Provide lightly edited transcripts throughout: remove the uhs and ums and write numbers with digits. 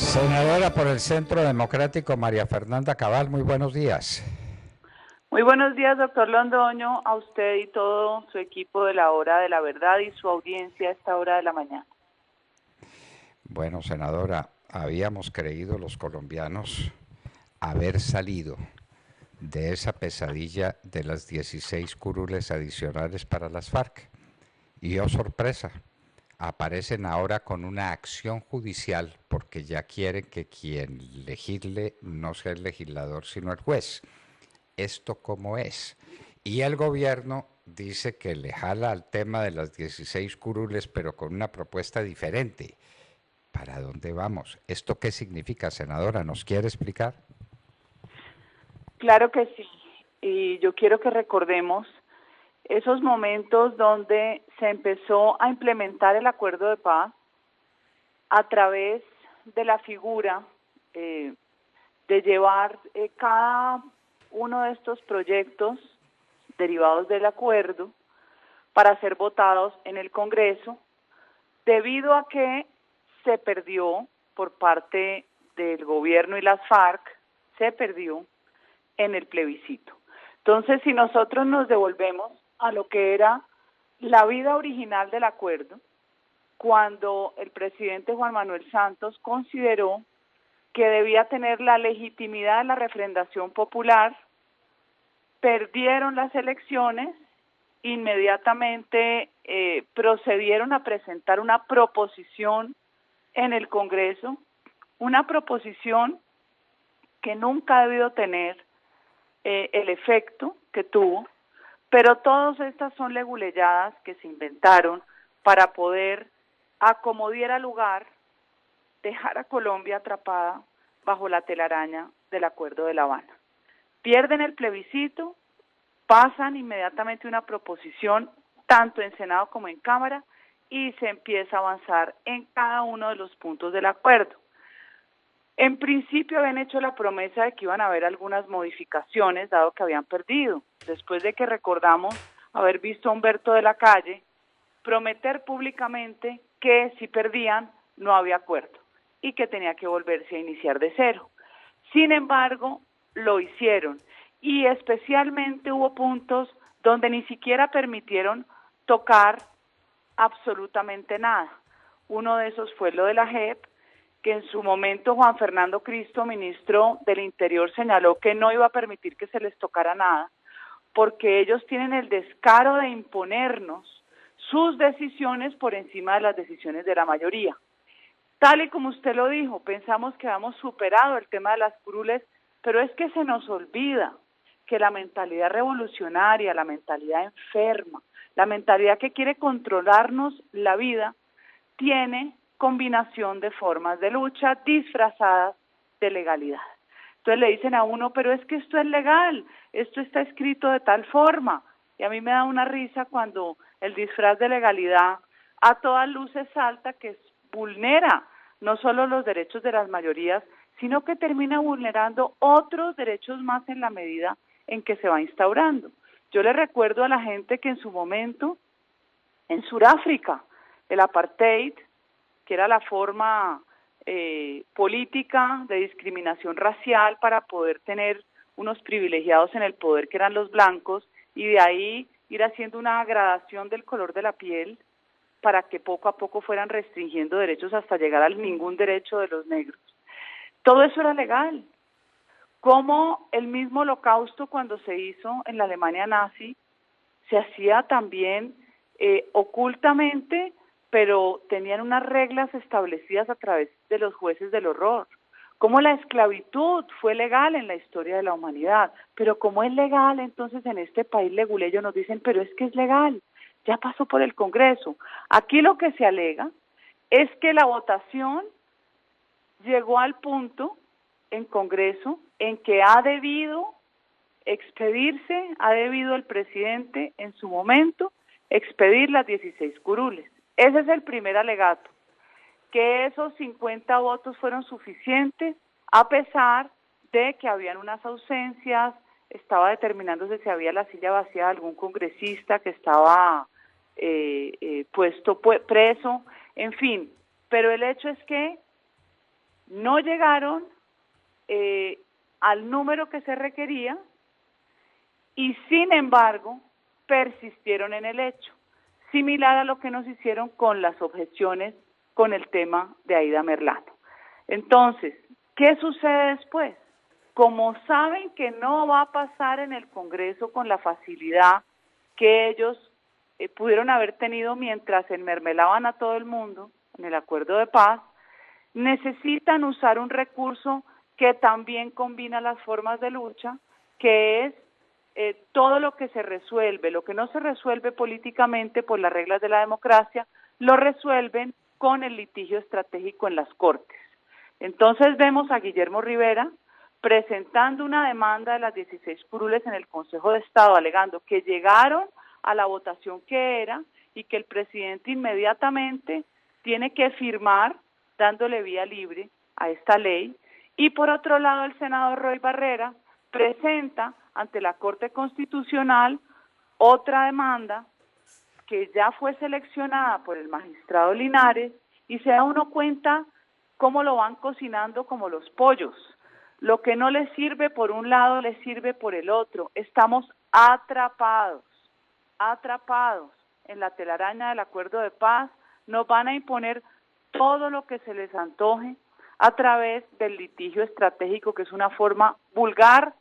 Senadora por el Centro Democrático, María Fernanda Cabal, muy buenos días. Muy buenos días, doctor Londoño, a usted y todo su equipo de la Hora de la Verdad y su audiencia a esta hora de la mañana. Bueno, senadora, habíamos creído los colombianos haber salido de esa pesadilla de las 16 curules adicionales para las FARC. Y oh sorpresa, aparecen ahora con una acción judicial porque ya quieren que quien legisle no sea el legislador sino el juez. ¿Esto cómo es? Y el gobierno dice que le jala al tema de las 16 curules, pero con una propuesta diferente. ¿Para dónde vamos? ¿Esto qué significa, senadora? ¿Nos quiere explicar? Claro que sí, y yo quiero que recordemos esos momentos donde se empezó a implementar el acuerdo de paz a través de la figura de llevar cada uno de estos proyectos derivados del acuerdo para ser votados en el Congreso, debido a que se perdió por parte del gobierno y las FARC, se perdió en el plebiscito. Entonces, si nosotros nos devolvemos a lo que era la vida original del acuerdo, cuando el presidente Juan Manuel Santos consideró que debía tener la legitimidad de la refrendación popular, perdieron las elecciones, inmediatamente procedieron a presentar una proposición en el Congreso, una proposición que nunca ha debido tener el efecto que tuvo, pero todas estas son leguleyadas que se inventaron para poder, a como diera lugar, dejar a Colombia atrapada bajo la telaraña del Acuerdo de La Habana. Pierden el plebiscito, pasan inmediatamente una proposición, tanto en Senado como en Cámara, y se empieza a avanzar en cada uno de los puntos del acuerdo. En principio habían hecho la promesa de que iban a haber algunas modificaciones, dado que habían perdido, después de que recordamos haber visto a Humberto de la Calle prometer públicamente que si perdían no había acuerdo y que tenía que volverse a iniciar de cero. Sin embargo, lo hicieron, y especialmente hubo puntos donde ni siquiera permitieron tocar absolutamente nada. Uno de esos fue lo de la JEP, que en su momento Juan Fernando Cristo, ministro del Interior, señaló que no iba a permitir que se les tocara nada, porque ellos tienen el descaro de imponernos sus decisiones por encima de las decisiones de la mayoría. Tal y como usted lo dijo, pensamos que habíamos superado el tema de las curules, pero es que se nos olvida que la mentalidad revolucionaria, la mentalidad enferma, la mentalidad que quiere controlarnos la vida, tiene combinación de formas de lucha disfrazadas de legalidad. Entonces le dicen a uno, pero es que esto es legal, esto está escrito de tal forma. Y a mí me da una risa cuando el disfraz de legalidad a todas luces salta, que vulnera no solo los derechos de las mayorías, sino que termina vulnerando otros derechos más en la medida en que se va instaurando. Yo le recuerdo a la gente que en su momento, en Sudáfrica, el apartheid, que era la forma política de discriminación racial para poder tener unos privilegiados en el poder que eran los blancos, y de ahí ir haciendo una gradación del color de la piel para que poco a poco fueran restringiendo derechos hasta llegar al ningún derecho de los negros. Todo eso era legal. Como el mismo holocausto, cuando se hizo en la Alemania nazi, se hacía también ocultamente, pero tenían unas reglas establecidas a través de los jueces del horror. Como la esclavitud fue legal en la historia de la humanidad, pero como es legal, entonces en este país leguleyo nos dicen, pero es que es legal, ya pasó por el Congreso. Aquí lo que se alega es que la votación llegó al punto en Congreso en que ha debido expedirse, ha debido el presidente en su momento expedir las 16 curules. Ese es el primer alegato, que esos 50 votos fueron suficientes a pesar de que habían unas ausencias, estaba determinándose si había la silla vacía de algún congresista que estaba preso, en fin, pero el hecho es que no llegaron al número que se requería y sin embargo persistieron en el hecho, similar a lo que nos hicieron con las objeciones con el tema de Aida Merlano. Entonces, ¿qué sucede después? Como saben que no va a pasar en el Congreso con la facilidad que ellos pudieron haber tenido mientras enmermelaban a todo el mundo en el acuerdo de paz, necesitan usar un recurso que también combina las formas de lucha, que es todo lo que se resuelve, lo que no se resuelve políticamente por las reglas de la democracia, lo resuelven con el litigio estratégico en las Cortes. Entonces vemos a Guillermo Rivera presentando una demanda de las 16 curules en el Consejo de Estado, alegando que llegaron a la votación que era y que el presidente inmediatamente tiene que firmar dándole vía libre a esta ley. Y por otro lado, el senador Roy Barrera presenta ante la Corte Constitucional otra demanda que ya fue seleccionada por el magistrado Linares y se da uno cuenta cómo lo van cocinando como los pollos. Lo que no les sirve por un lado, les sirve por el otro. Estamos atrapados en la telaraña del acuerdo de paz. Nos van a imponer todo lo que se les antoje a través del litigio estratégico, que es una forma vulgar,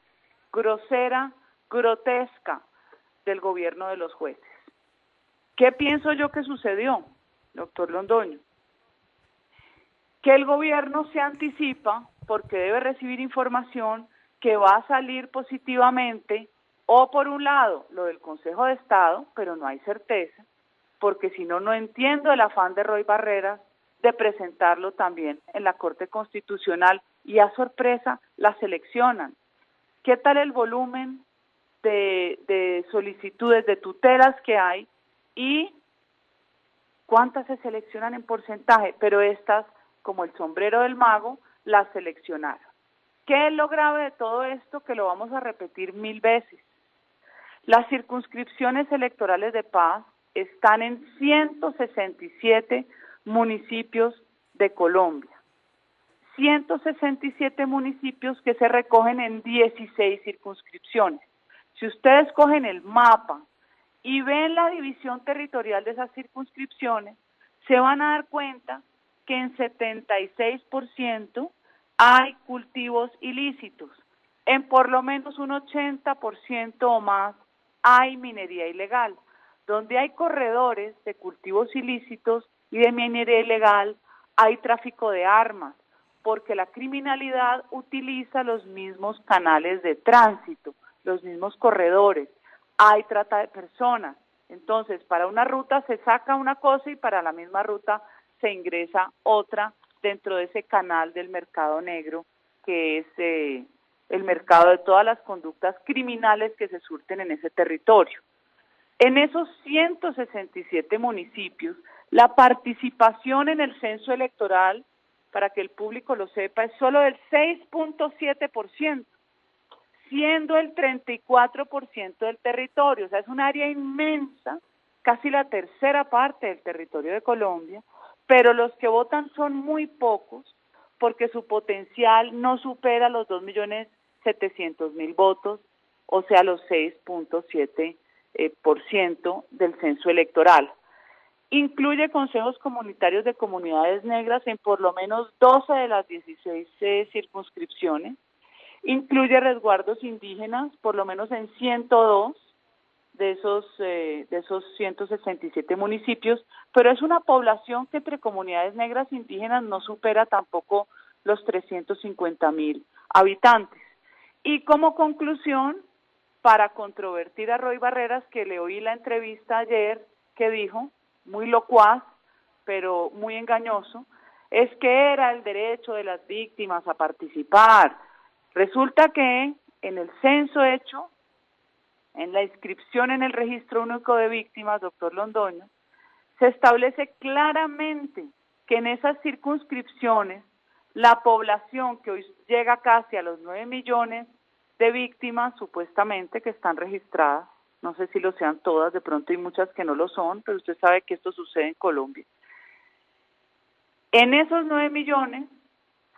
grosera, grotesca del gobierno de los jueces. ¿Qué pienso yo que sucedió, doctor Londoño? Que el gobierno se anticipa porque debe recibir información que va a salir positivamente, o por un lado lo del Consejo de Estado, pero no hay certeza, porque si no, no entiendo el afán de Roy Barreras de presentarlo también en la Corte Constitucional y a sorpresa la seleccionan. ¿Qué tal el volumen de solicitudes, de tutelas que hay y cuántas se seleccionan en porcentaje? Pero estas, como el sombrero del mago, las seleccionaron. ¿Qué es lo grave de todo esto? Que lo vamos a repetir 1000 veces. Las circunscripciones electorales de paz están en 167 municipios de Colombia. 167 municipios que se recogen en 16 circunscripciones. Si ustedes cogen el mapa y ven la división territorial de esas circunscripciones, se van a dar cuenta que en 76% hay cultivos ilícitos, en por lo menos un 80% o más hay minería ilegal. Donde hay corredores de cultivos ilícitos y de minería ilegal, hay tráfico de armas, porque la criminalidad utiliza los mismos canales de tránsito, los mismos corredores, hay trata de personas. Entonces, para una ruta se saca una cosa y para la misma ruta se ingresa otra dentro de ese canal del mercado negro, que es el mercado de todas las conductas criminales que se surten en ese territorio. En esos 167 municipios, la participación en el censo electoral, para que el público lo sepa, es solo del 6.7%, siendo el 34% del territorio. O sea, es un área inmensa, casi la tercera parte del territorio de Colombia, pero los que votan son muy pocos, porque su potencial no supera los 2.700.000 votos, o sea, los 6.7% del censo electoral. Incluye consejos comunitarios de comunidades negras en por lo menos 12 de las 16 circunscripciones. Incluye resguardos indígenas, por lo menos en 102 de esos 167 municipios, pero es una población que entre comunidades negras e indígenas no supera tampoco los 350.000 habitantes. Y como conclusión, para controvertir a Roy Barreras, que le oí la entrevista ayer, que dijo, muy locuaz, pero muy engañoso, es que era el derecho de las víctimas a participar. Resulta que en el censo hecho, en la inscripción en el registro único de víctimas, doctor Londoño, se establece claramente que en esas circunscripciones la población que hoy llega casi a los 9 millones de víctimas supuestamente que están registradas, no sé si lo sean todas, de pronto hay muchas que no lo son, pero usted sabe que esto sucede en Colombia. En esos 9 millones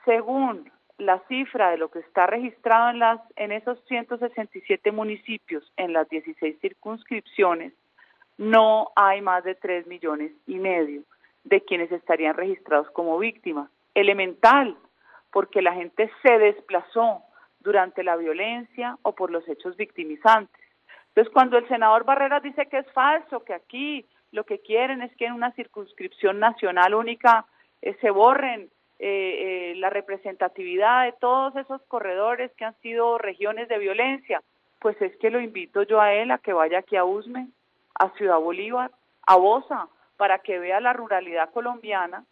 según la cifra de lo que está registrado en esos 167 municipios, en las 16 circunscripciones, no hay más de 3,5 millones de quienes estarían registrados como víctimas. Elemental, porque la gente se desplazó durante la violencia o por los hechos victimizantes. Entonces, cuando el senador Barreras dice que es falso, que aquí lo que quieren es que en una circunscripción nacional única se borren la representatividad de todos esos corredores que han sido regiones de violencia, pues es que lo invito yo a él a que vaya aquí a Usme, a Ciudad Bolívar, a Bosa, para que vea la ruralidad colombiana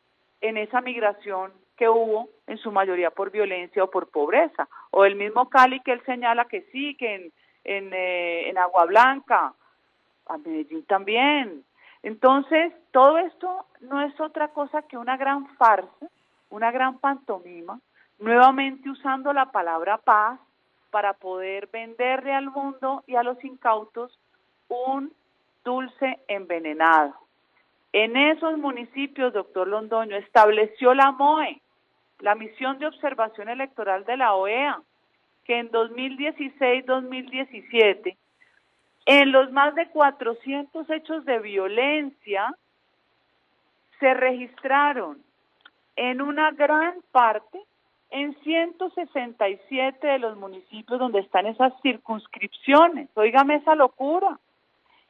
en esa migración que hubo en su mayoría por violencia o por pobreza, o el mismo Cali que él señala que sí, que en Agua Blanca, a Medellín también. Entonces, todo esto no es otra cosa que una gran farsa, una gran pantomima, nuevamente usando la palabra paz para poder venderle al mundo y a los incautos un dulce envenenado. En esos municipios, doctor Londoño, estableció la MOE, la Misión de Observación Electoral de la OEA, que en 2016-2017, en los más de 400 hechos de violencia, se registraron en una gran parte, en 167 de los municipios donde están esas circunscripciones. Óigame esa locura.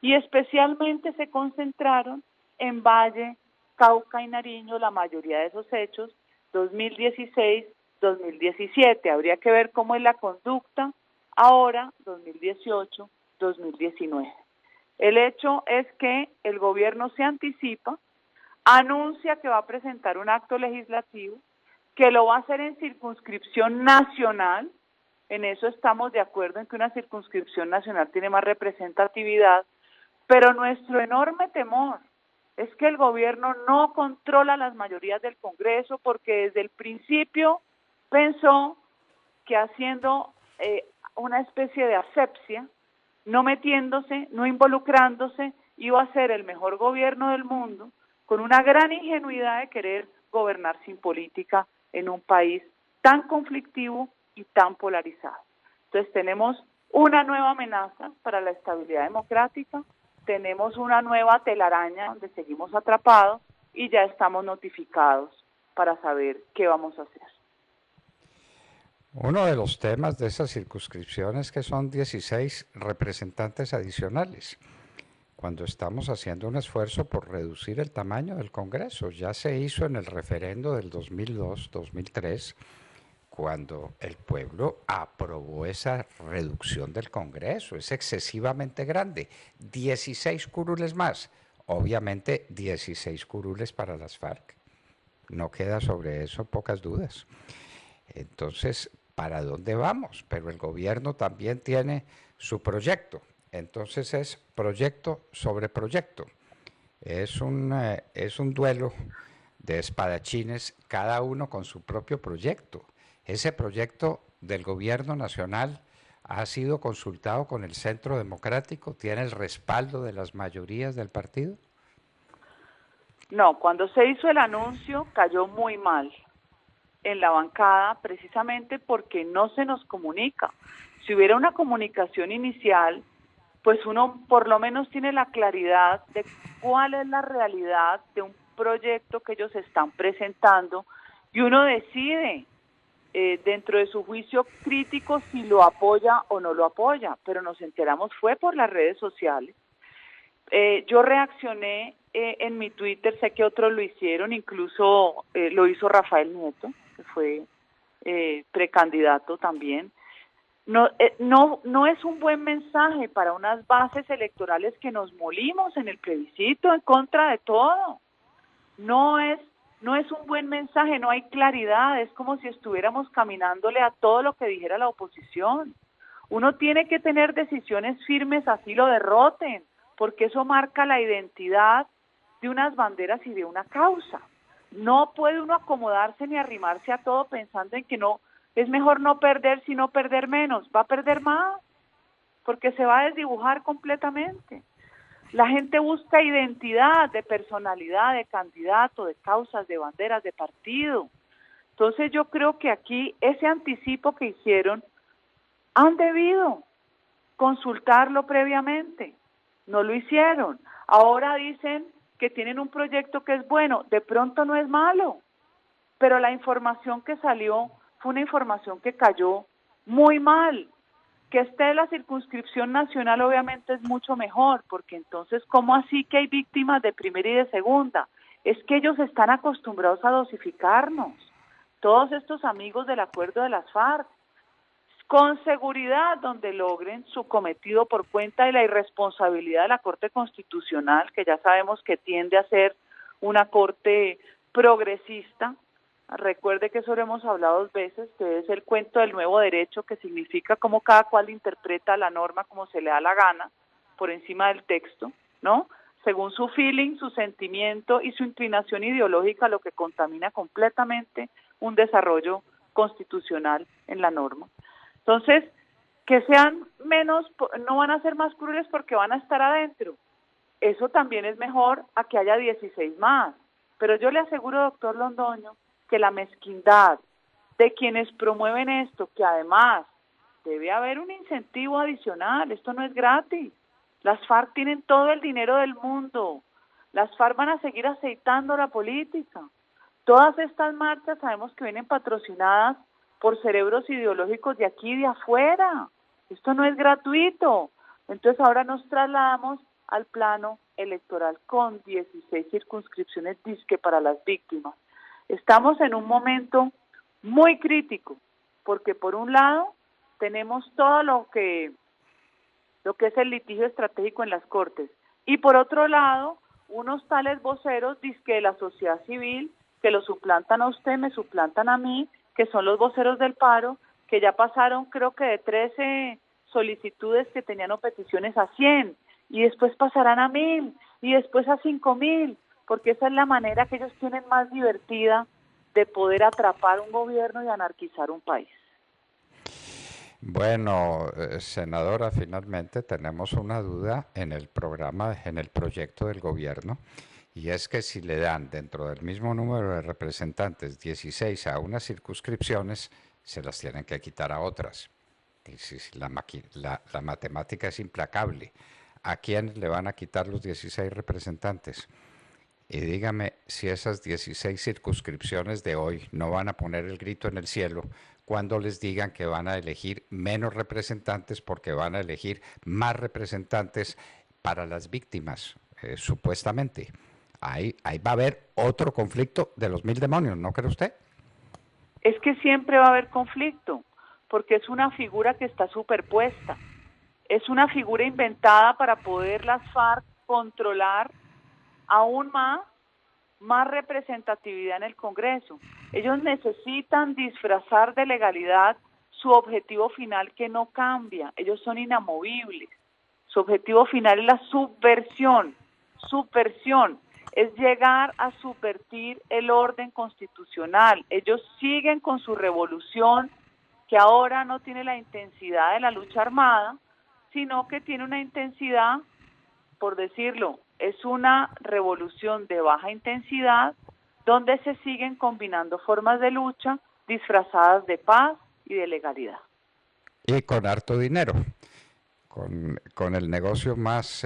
Y especialmente se concentraron en Valle, Cauca y Nariño, la mayoría de esos hechos, 2016-2017. Habría que ver cómo es la conducta ahora, 2018-2019. El hecho es que el gobierno se anticipa, anuncia que va a presentar un acto legislativo, que lo va a hacer en circunscripción nacional. En eso estamos de acuerdo, en que una circunscripción nacional tiene más representatividad, pero nuestro enorme temor es que el gobierno no controla las mayorías del Congreso, porque desde el principio pensó que haciendo una especie de asepsia, no metiéndose, no involucrándose, iba a ser el mejor gobierno del mundo, con una gran ingenuidad de querer gobernar sin política en un país tan conflictivo y tan polarizado. Entonces tenemos una nueva amenaza para la estabilidad democrática, tenemos una nueva telaraña donde seguimos atrapados y ya estamos notificados para saber qué vamos a hacer. Uno de los temas de esa circunscripción es que son 16 representantes adicionales, cuando estamos haciendo un esfuerzo por reducir el tamaño del Congreso. Ya se hizo en el referendo del 2002-2003, cuando el pueblo aprobó esa reducción del Congreso. Es excesivamente grande. 16 curules más. Obviamente 16 curules para las FARC. No queda sobre eso pocas dudas. Entonces, ¿para dónde vamos? Pero el gobierno también tiene su proyecto. Entonces es proyecto sobre proyecto. Es un duelo de espadachines, cada uno con su propio proyecto. Ese proyecto del gobierno nacional ha sido consultado con el Centro Democrático, tiene el respaldo de las mayorías del partido. No, cuando se hizo el anuncio cayó muy mal en la bancada, precisamente porque no se nos comunica. Si hubiera una comunicación inicial, pues uno por lo menos tiene la claridad de cuál es la realidad de un proyecto que ellos están presentando y uno decide dentro de su juicio crítico si lo apoya o no lo apoya, pero nos enteramos fue por las redes sociales. Yo reaccioné en mi Twitter, sé que otros lo hicieron, incluso lo hizo Rafael Nieto, que fue precandidato también. No es un buen mensaje para unas bases electorales que nos molimos en el plebiscito en contra de todo. No es un buen mensaje, no hay claridad, es como si estuviéramos caminándole a todo lo que dijera la oposición. Uno tiene que tener decisiones firmes, así lo derroten, porque eso marca la identidad de unas banderas y de una causa. No puede uno acomodarse ni arrimarse a todo pensando en que no, es mejor no perder sino perder menos, va a perder más, porque se va a desdibujar completamente. La gente busca identidad, de personalidad, de candidato, de causas, de banderas, de partido. Entonces yo creo que aquí ese anticipo que hicieron han debido consultarlo previamente, no lo hicieron. Ahora dicen que tienen un proyecto que es bueno, de pronto no es malo, pero la información que salió fue una información que cayó muy mal. Que esté la circunscripción nacional obviamente es mucho mejor, porque entonces, ¿cómo así que hay víctimas de primera y de segunda? Es que ellos están acostumbrados a dosificarnos, todos estos amigos del acuerdo de las FARC, con seguridad donde logren su cometido por cuenta de la irresponsabilidad de la Corte Constitucional, que ya sabemos que tiende a ser una corte progresista. Recuerde que eso lo hemos hablado 2 veces, que es el cuento del nuevo derecho, que significa cómo cada cual interpreta la norma como se le da la gana, por encima del texto, ¿no? Según su feeling, su sentimiento y su inclinación ideológica, lo que contamina completamente un desarrollo constitucional en la norma. Entonces, que sean menos, no van a ser más crueles porque van a estar adentro. Eso también es mejor a que haya 16 más. Pero yo le aseguro, doctor Londoño, que la mezquindad de quienes promueven esto, que además debe haber un incentivo adicional, esto no es gratis. Las FARC tienen todo el dinero del mundo, las FARC van a seguir aceitando la política. Todas estas marchas sabemos que vienen patrocinadas por cerebros ideológicos de aquí y de afuera. Esto no es gratuito. Entonces ahora nos trasladamos al plano electoral con 16 circunscripciones disque para las víctimas. Estamos en un momento muy crítico, porque por un lado tenemos todo lo que es el litigio estratégico en las Cortes, y por otro lado, unos tales voceros disque de la sociedad civil, que lo suplantan a usted, me suplantan a mí, que son los voceros del paro, que ya pasaron creo que de 13 solicitudes que tenían o peticiones a 100, y después pasarán a 1000, y después a 5000, porque esa es la manera que ellos tienen más divertida de poder atrapar un gobierno y anarquizar un país. Bueno, senadora, finalmente tenemos una duda en el programa, en el proyecto del gobierno, y es que si le dan dentro del mismo número de representantes 16 a unas circunscripciones, se las tienen que quitar a otras. La matemática es implacable. ¿A quién le van a quitar los 16 representantes? Y dígame si esas 16 circunscripciones de hoy no van a poner el grito en el cielo cuando les digan que van a elegir menos representantes porque van a elegir más representantes para las víctimas, supuestamente. Ahí va a haber otro conflicto de los 1000 demonios, ¿no cree usted? Es que siempre va a haber conflicto, porque es una figura que está superpuesta. Es una figura inventada para poder las FARC controlar aún más representatividad en el Congreso. Ellos necesitan disfrazar de legalidad su objetivo final, que no cambia. Ellos son inamovibles. Su objetivo final es la subversión. Subversión es llegar a subvertir el orden constitucional. Ellos siguen con su revolución, que ahora no tiene la intensidad de la lucha armada, sino que tiene una intensidad, por decirlo, es una revolución de baja intensidad, donde se siguen combinando formas de lucha disfrazadas de paz y de legalidad. Y con harto dinero, con el negocio más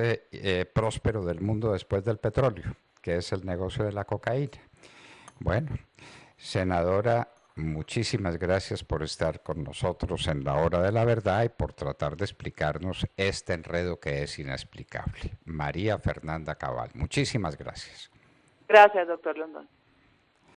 próspero del mundo después del petróleo, que es el negocio de la cocaína. Bueno, senadora, muchísimas gracias por estar con nosotros en la hora de la verdad y por tratar de explicarnos este enredo que es inexplicable. María Fernanda Cabal, muchísimas gracias. Gracias, doctor Londoño.